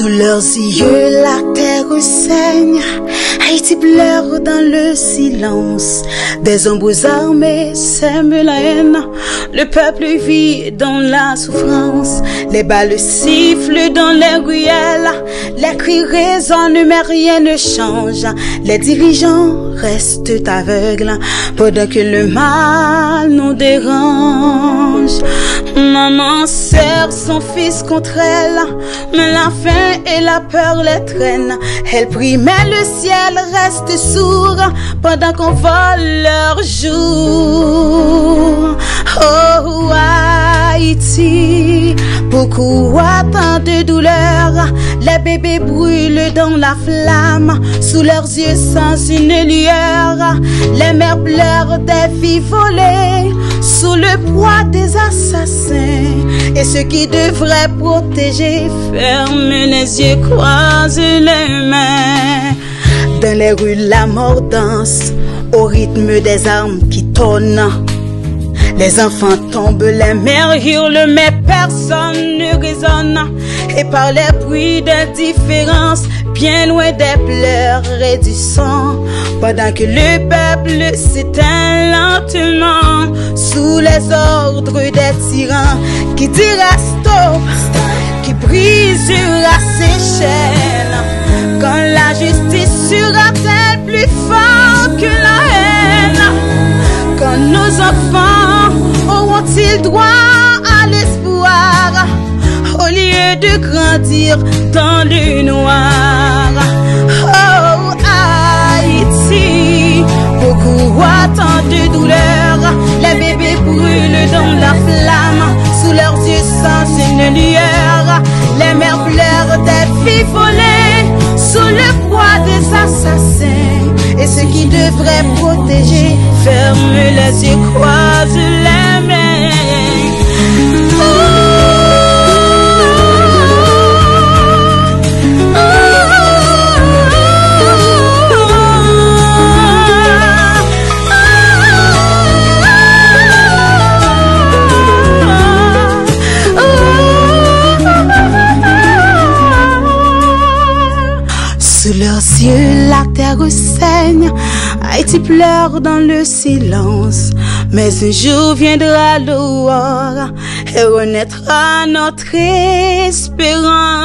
Sous leurs yeux, la terre saigne. Haïti pleure dans le silence. Des ombres armées sèment la haine. Le peuple vit dans la souffrance. Les balles sifflent dans les ruelles. Les cris résonnent mais rien ne change. Les dirigeants restent aveugles pendant que le mal nous dérange. Maman serre son fils contre elle, mais la faim et la peur les traînent. Elle prie mais le ciel reste sourd pendant qu'on vole leur jour. Oh Haïti, pourquoi tant de douleur? Les bébés brûlent dans la flamme, sous leurs yeux sans une lueur. Les mères pleurent des filles volées, sous le poids des assassins. Et ceux qui devraient protéger ferment les yeux, croisent les mains. Dans les rues, la mort danse au rythme des armes qui tonnent. Les enfants tombent, les mères hurlent, mais personne ne résonne. Et par les bruits d'indifférence, bien loin des pleurs et du sang, pendant que le peuple s'éteint lentement sous les ordres des tyrans qui dira stop, qui brisera ses chaînes. Quand la justice sera-t-elle plus forte que la haine? Quand nos enfants auront-ils droit à l'espoir au lieu de grandir dans le noir? Oh Haïti, pourquoi tant de douleur? Les bébés brûlent dans la flamme, sous leurs yeux sans une lueur. Les mères pleurent des filles volées, sous le poids des assassins. Et ceux qui devraient protéger ferment les yeux, croisent les mains. Sous leurs yeux, la terre saigne. Haïti pleure dans le silence. Mais un jour viendra l'aurore et renaîtra notre espérance.